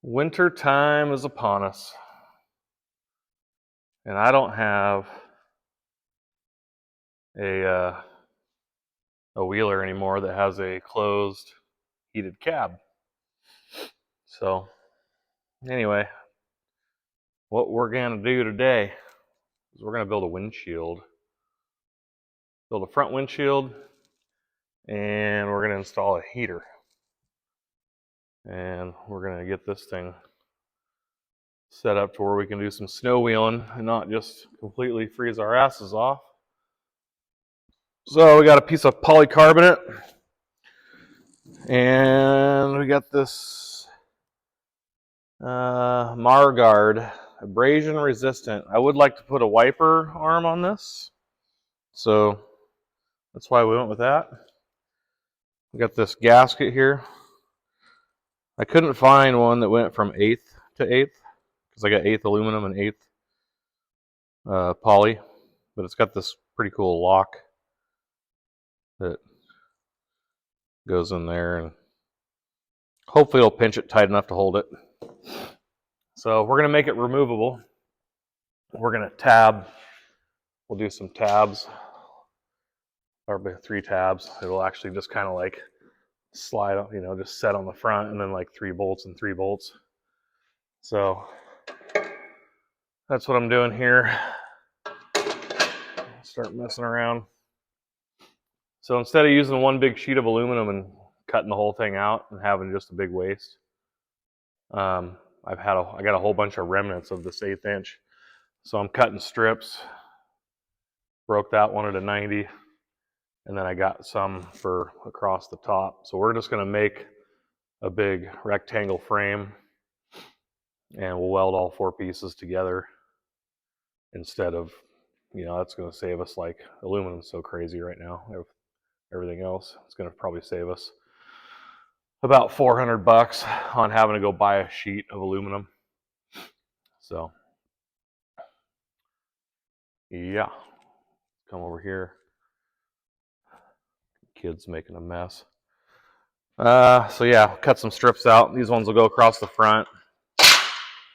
Winter time is upon us, and I don't have a a wheeler anymore that has a closed heated cab. So anyway, what we're gonna do today is we're gonna build a windshield, build a front windshield, and we're gonna install a heater, and we're gonna get this thing set up to where we can do some snow wheeling and not just completely freeze our asses off. So we got a piece of polycarbonate, and we got this Marguard, abrasion resistant. I would like to put a wiper arm on this, so that's why we went with that. We got this gasket here. I couldn't find one that went from 1/8 to 1/8 because I got 1/8 aluminum and 1/8 poly, but it's got this pretty cool lock that goes in there, and hopefully it'll pinch it tight enough to hold it. So we're gonna make it removable. We're gonna tab. We'll do some tabs, or 3 tabs. It'll actually just kind of like slide, just set on the front, and then like 3 bolts and 3 bolts. So that's what I'm doing here. Start messing around. So instead of using one big sheet of aluminum and cutting the whole thing out and having just a big waste, I got a whole bunch of remnants of this 1/8 inch. So I'm cutting strips. Broke that one at a 90, and then I got some for across the top. So we're just going to make a big rectangle frame, and we'll weld all 4 pieces together instead of, that's going to save us, like, aluminum's so crazy right now. Everything else, it's going to probably save us about $400 on having to go buy a sheet of aluminum. So yeah, come over here. Kid's making a mess. So yeah, cut some strips out. These ones will go across the front.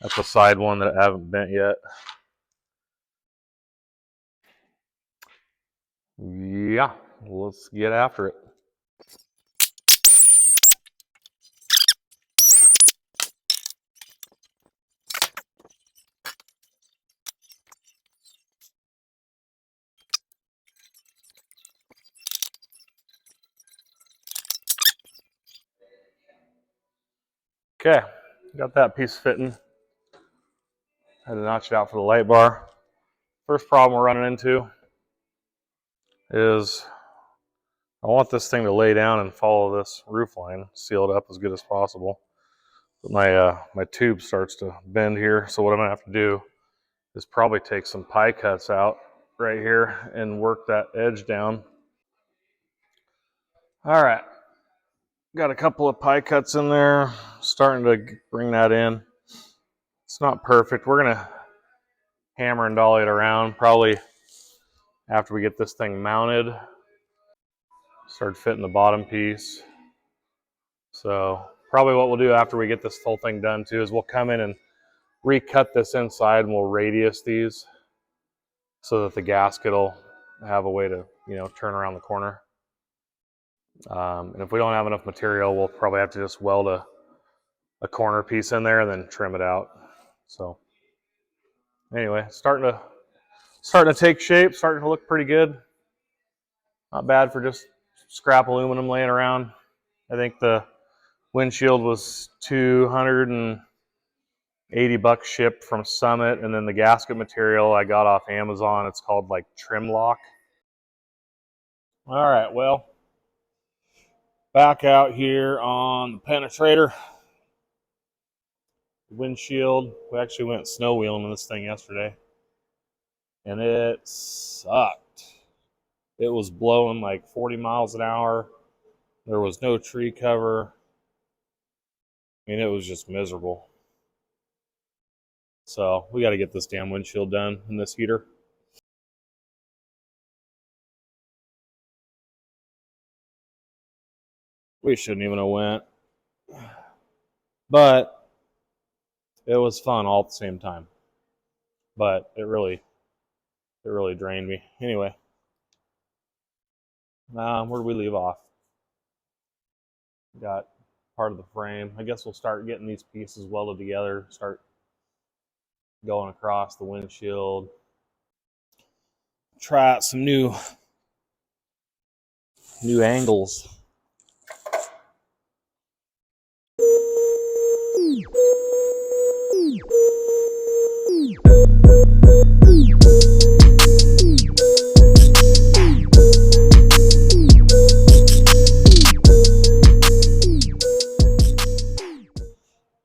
That's the side one that I haven't bent yet. Yeah, let's get after it. Okay, got that piece fitting. Had to notch it out for the light bar. First problem we're running into is I want this thing to lay down and follow this roof line, seal it up as good as possible. But my tube starts to bend here, so what I'm gonna have to do is probably take some pie cuts out right here and work that edge down. All right, got a couple of pie cuts in there, starting to bring that in. It's not perfect. We're gonna hammer and dolly it around probably after we get this thing mounted. Start fitting the bottom piece. So probably what we'll do after we get this whole thing done too is we'll come in and recut this inside, and we'll radius these so that the gasket will have a way to, turn around the corner. And if we don't have enough material, we'll probably have to just weld a corner piece in there and then trim it out. So anyway, starting to take shape, starting to look pretty good. Not bad for just scrap aluminum laying around. I think the windshield was $280 shipped from Summit, and then the gasket material I got off Amazon. It's called like Trim Lock. All right, well, back out here on the penetrator. Windshield. We actually went snow wheeling in this thing yesterday, and it sucked. It was blowing like 40 miles an hour. There was no tree cover. I mean, it was just miserable. So we got to get this damn windshield done in this heater. We shouldn't even have went. But it was fun all at the same time, but it really drained me. Anyway, where did we leave off? Got part of the frame. I guess we'll start getting these pieces welded together, start going across the windshield. Try out some new angles.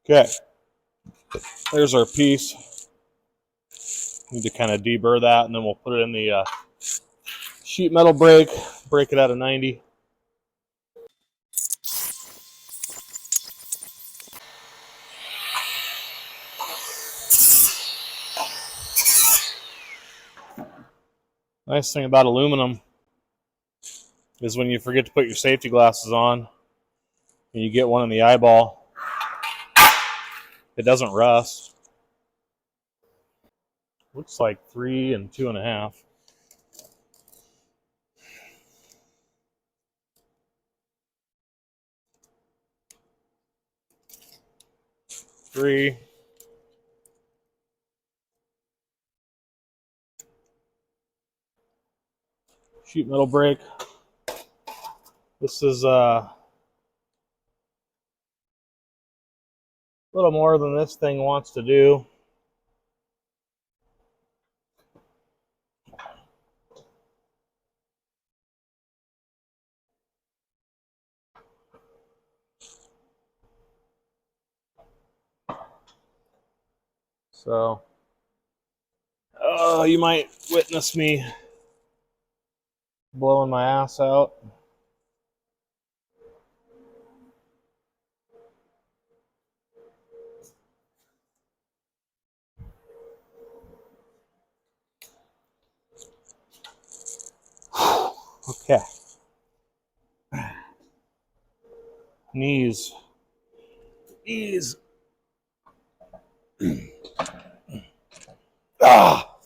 Okay, there's our piece. Need to kind of deburr that, and then we'll put it in the sheet metal break it out of 90. Nice thing about aluminum is when you forget to put your safety glasses on and you get one in the eyeball, it doesn't rust. Looks like 3 and 2.5. Three. Sheet metal brake. This is a little more than this thing wants to do. So, you might witness me blowing my ass out. Okay. Knees. Ah!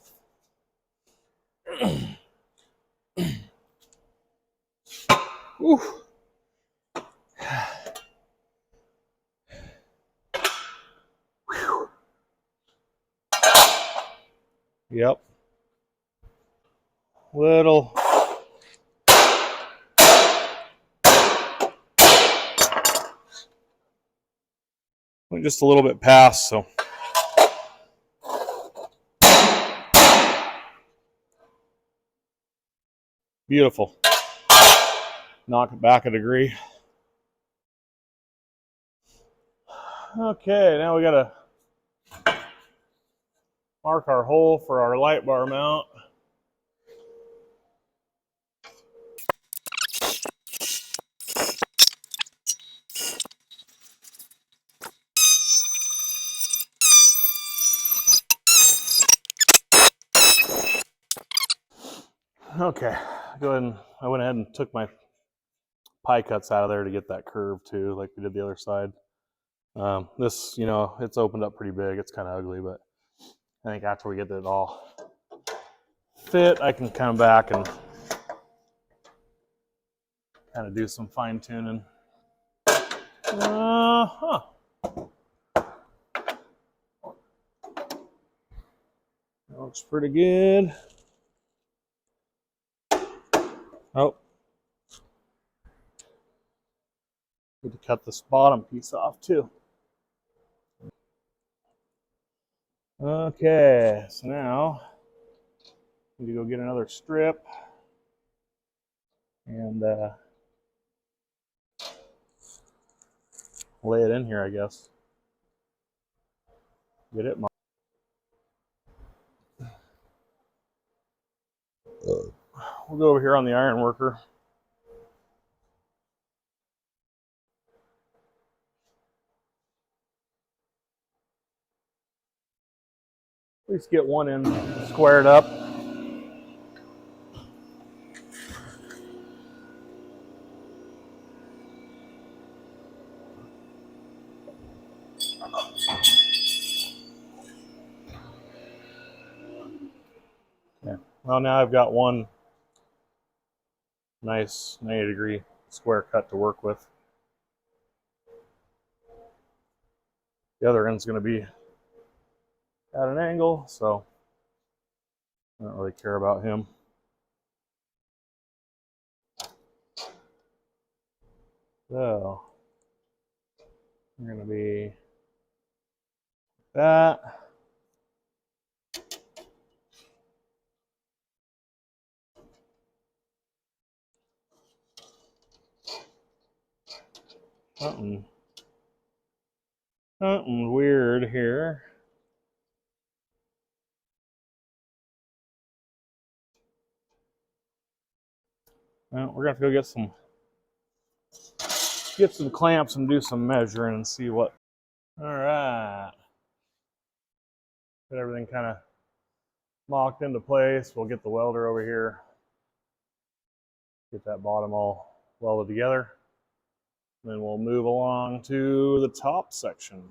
Whew. Yep. Little. Went just a little bit past, so. Beautiful. Knock it back a degree. Okay, now we gotta mark our hole for our light bar mount. Okay, go ahead and I went ahead and took my pie cuts out of there to get that curve too, like we did the other side. This, it's opened up pretty big. It's kind of ugly, but I think after we get it all fit, I can come back and kind of do some fine tuning. That looks pretty good. Oh, need to cut this bottom piece off too. Okay, so now need to go get another strip and lay it in here, I guess. Get it marked. We'll go over here on the iron worker. At least get one end squared up. Well, now I've got one nice 90-degree square cut to work with. The other end's going to be at an angle, so I don't really care about him. So we're going to be that. Something weird here. Well, we're gonna have to go get some clamps and do some measuring and see what. All right, get everything kind of locked into place. We'll get the welder over here, get that bottom all welded together. Then we'll move along to the top section.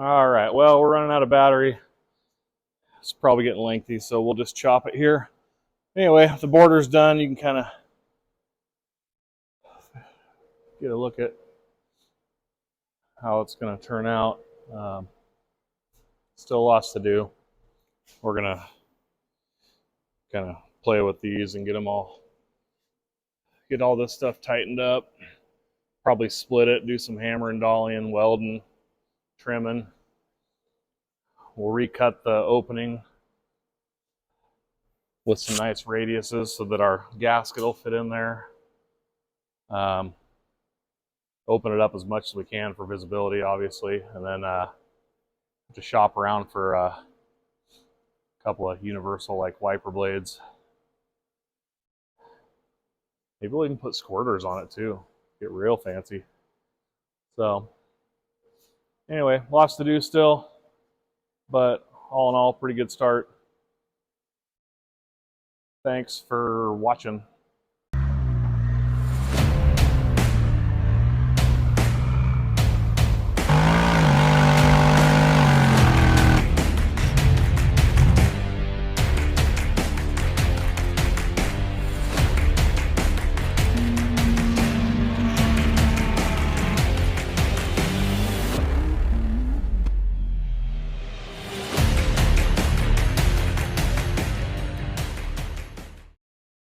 All right, well, we're running out of battery. It's probably getting lengthy, so we'll just chop it here. Anyway, if the border's done, you can kind of get a look at how it's going to turn out. Still lots to do. We're going to kind of play with these and get all this stuff tightened up. Probably split it, do some hammer and dollying, welding, trimming. We'll recut the opening with some nice radiuses so that our gasket will fit in there. Open it up as much as we can for visibility, obviously, and then just shop around for a couple of universal like wiper blades. Maybe we'll even put squirters on it too. Get real fancy. So anyway, lots to do still, but all in all, pretty good start. Thanks for watching.